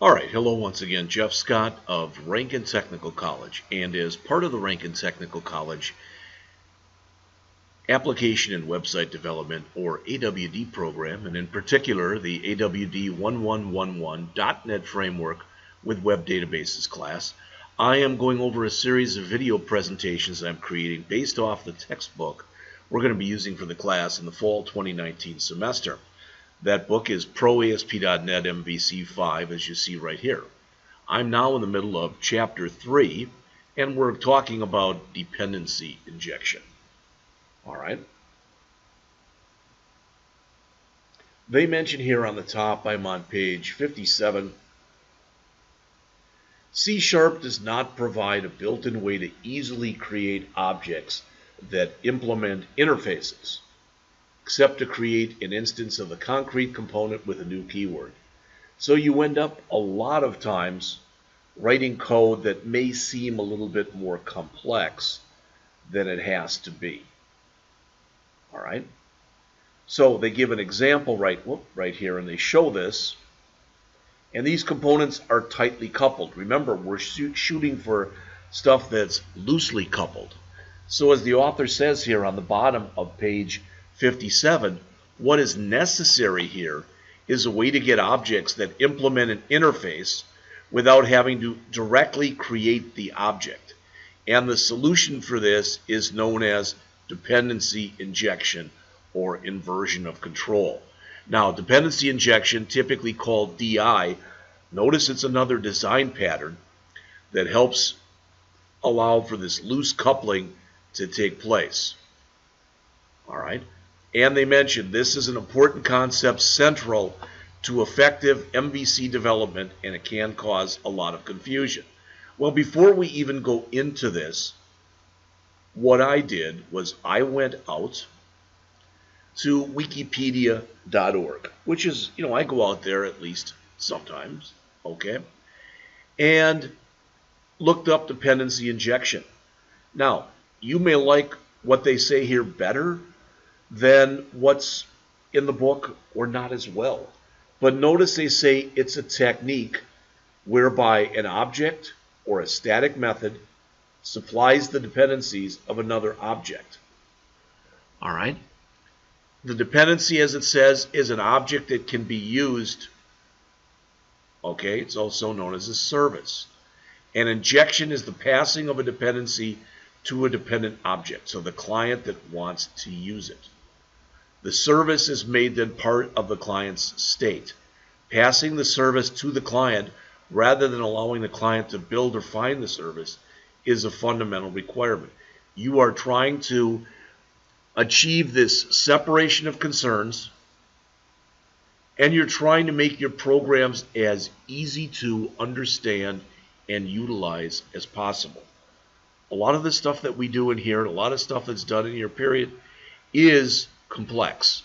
Alright, hello once again, Jeff Scott of Rankin Technical College, and as part of the Rankin Technical College Application and Website Development, or AWD program, and in particular the AWD 1111.NET Framework with Web Databases class, I am going over a series of video presentations I'm creating based off the textbook we're going to be using for the class in the fall 2019 semester. That book is ProASP.NET MVC 5, as you see right here. I'm now in the middle of Chapter 3, and we're talking about dependency injection. All right. They mention here on the top, I'm on page 57, C# does not provide a built-in way to easily create objects that implement interfaces, except to create an instance of the concrete component with a new keyword. So you end up a lot of times writing code that may seem a little bit more complex than it has to be. All right. So they give an example right here, and they show this. And these components are tightly coupled. Remember, we're shooting for stuff that's loosely coupled. So as the author says here on the bottom of page 57, what is necessary here is a way to get objects that implement an interface without having to directly create the object. And the solution for this is known as dependency injection or inversion of control. Now, dependency injection, typically called DI, notice it's another design pattern that helps allow for this loose coupling to take place. All right. And they mentioned this is an important concept central to effective MVC development, and it can cause a lot of confusion. Well, before we even go into this, what I did was I went out to wikipedia.org, which is, I go out there at least sometimes, okay, and looked up dependency injection. Now, you may like what they say here better than what's in the book, or not as well. But notice they say it's a technique whereby an object or a static method supplies the dependencies of another object. All right. The dependency, as it says, is an object that can be used. Okay, it's also known as a service. An injection is the passing of a dependency to a dependent object, so the client that wants to use it. The service is made then part of the client's state. Passing the service to the client rather than allowing the client to build or find the service is a fundamental requirement. You are trying to achieve this separation of concerns, and you're trying to make your programs as easy to understand and utilize as possible. A lot of the stuff that we do in here, a lot of stuff that's done in your period, is complex.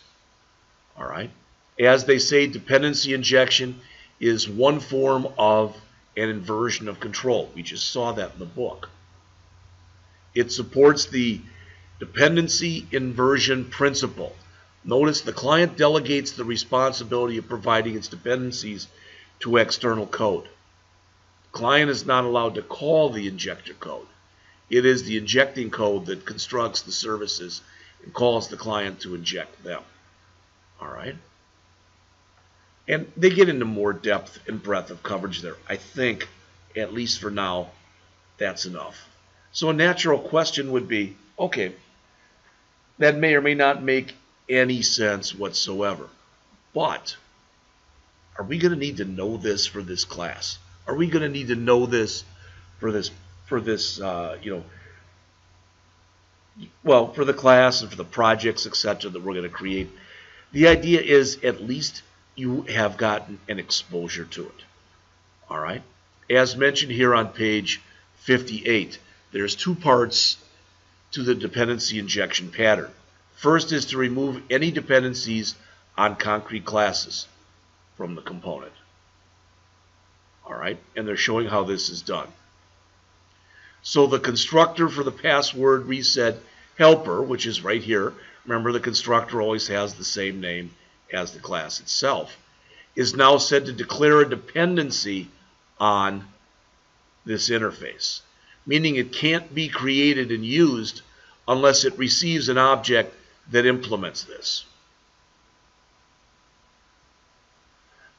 All right. As they say, dependency injection is one form of an inversion of control. We just saw that in the book. It supports the dependency inversion principle. Notice the client delegates the responsibility of providing its dependencies to external code. The client is not allowed to call the injector code. It is the injecting code that constructs the services and calls the client to inject them. All right. And they get into more depth and breadth of coverage there. I think, at least for now, that's enough. So a natural question would be, okay, that may or may not make any sense whatsoever. But are we going to need to know this for this class? Are we going to need to know this for this for the class and for the projects, etc., that we're going to create? The idea is at least you have gotten an exposure to it. All right. As mentioned here on page 58, there's two parts to the dependency injection pattern. First is to remove any dependencies on concrete classes from the component. All right. And they're showing how this is done. So the constructor for the password reset helper, which is right here, remember the constructor always has the same name as the class itself, is now said to declare a dependency on this interface, meaning it can't be created and used unless it receives an object that implements this.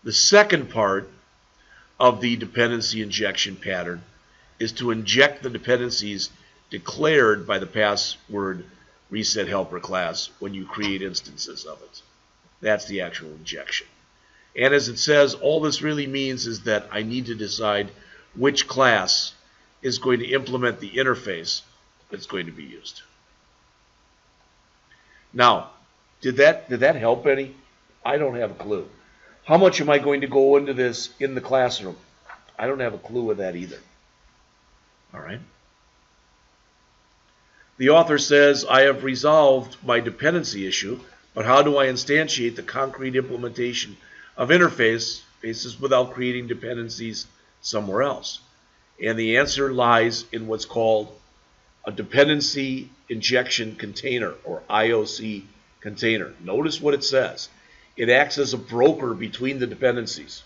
The second part of the dependency injection pattern is to inject the dependencies declared by the password reset helper class when you create instances of it. That's the actual injection. And as it says, all this really means is that I need to decide which class is going to implement the interface that's going to be used. Now, did that help any? I don't have a clue. How much am I going to go into this in the classroom? I don't have a clue of that either. All right. The author says, I have resolved my dependency issue, but how do I instantiate the concrete implementation of interfaces without creating dependencies somewhere else? And the answer lies in what's called a Dependency Injection Container, or Ioc Container. Notice what it says. It acts as a broker between the dependencies.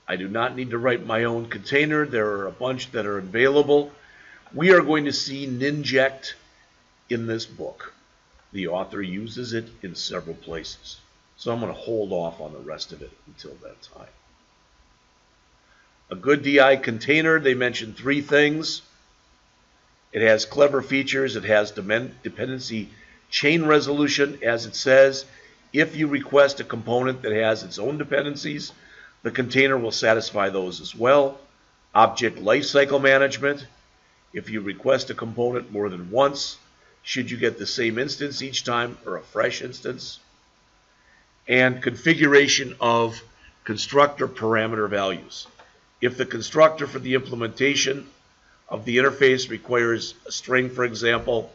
I do not need to write my own container. There are a bunch that are available. We are going to see Ninject in this book. The author uses it in several places. So I'm going to hold off on the rest of it until that time. A good DI container, they mentioned 3 things. It has clever features. It has dependency chain resolution. As it says, if you request a component that has its own dependencies, the container will satisfy those as well. Object lifecycle management. If you request a component more than once, should you get the same instance each time or a fresh instance? And configuration of constructor parameter values. If the constructor for the implementation of the interface requires a string, for example,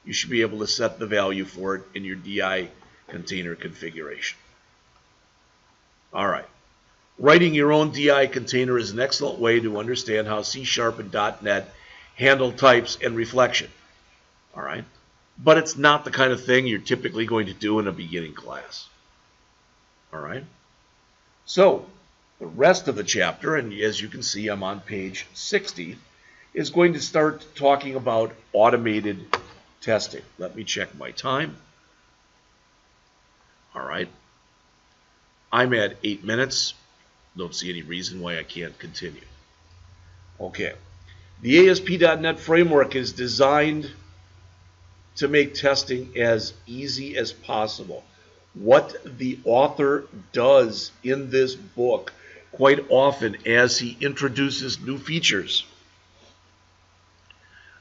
you should be able to set the value for it in your DI container configuration. All right. Writing your own DI container is an excellent way to understand how C# and .NET handle types and reflection. All right. But it's not the kind of thing you're typically going to do in a beginning class. All right. So the rest of the chapter, and as you can see, I'm on page 60, is going to start talking about automated testing. Let me check my time. All right. I'm at 8 minutes. Don't see any reason why I can't continue. Okay. The ASP.NET framework is designed to make testing as easy as possible. What the author does in this book quite often as he introduces new features,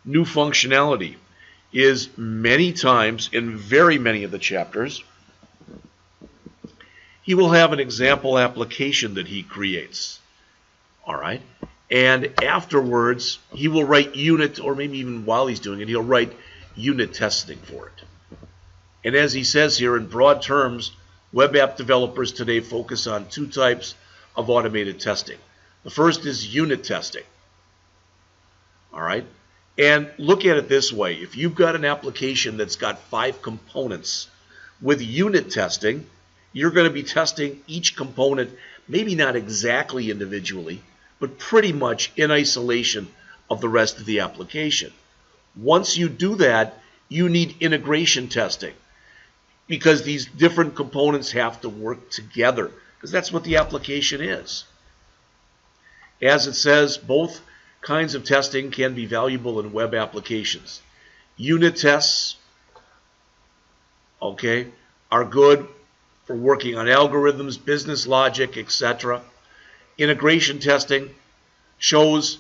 new functionality, is many times in very many of the chapters, he will have an example application that he creates. All right. And afterwards, he will write unit, or maybe even while he's doing it, he'll write unit testing for it. And as he says here, in broad terms, web app developers today focus on 2 types of automated testing. The first is unit testing. All right. And look at it this way. If you've got an application that's got 5 components, with unit testing, you're going to be testing each component, maybe not exactly individually, but pretty much in isolation of the rest of the application. Once you do that, you need integration testing, because these different components have to work together, because that's what the application is. As it says, both kinds of testing can be valuable in web applications. Unit tests, okay, are good for working on algorithms, business logic, etc. Integration testing shows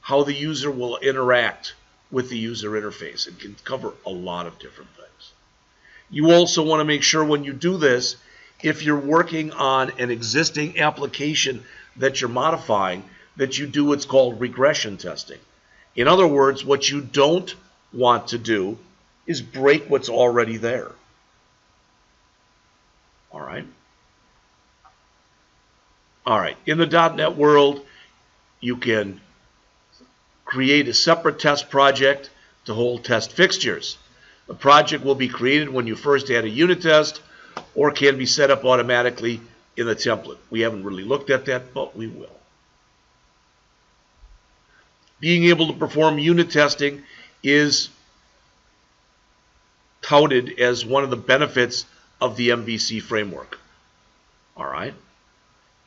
how the user will interact with the user interface. It can cover a lot of different things. You also want to make sure when you do this, if you're working on an existing application that you're modifying, that you do what's called regression testing. In other words, what you don't want to do is break what's already there. All right. All right. In the .NET world, you can Create a separate test project to hold test fixtures. The project will be created when you first add a unit test or can be set up automatically in the template. We haven't really looked at that, but we will. Being able to perform unit testing is touted as one of the benefits of the MVC framework. All right?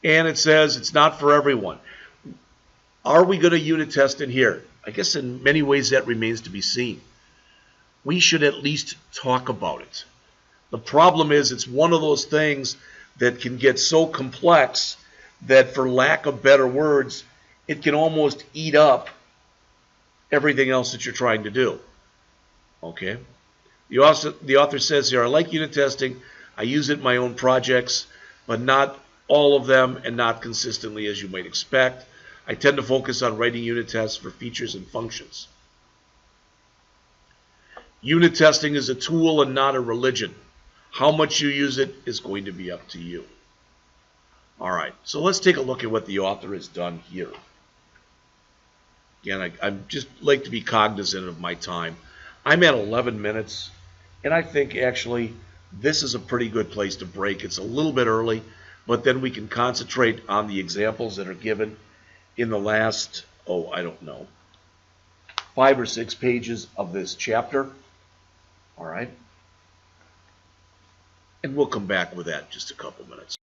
And it says it's not for everyone. Are we going to unit test in here? I guess in many ways that remains to be seen. We should at least talk about it. The problem is it's one of those things that can get so complex that, for lack of better words, it can almost eat up everything else that you're trying to do. Okay? The author says here, I like unit testing. I use it in my own projects, but not all of them and not consistently as you might expect. I tend to focus on writing unit tests for features and functions. Unit testing is a tool and not a religion. How much you use it is going to be up to you. All right, so let's take a look at what the author has done here. Again, I just like to be cognizant of my time. I'm at 11 minutes, and I think actually this is a pretty good place to break. It's a little bit early, but then we can concentrate on the examples that are given in the last, 5 or 6 pages of this chapter. All right? And we'll come back with that in just a couple minutes.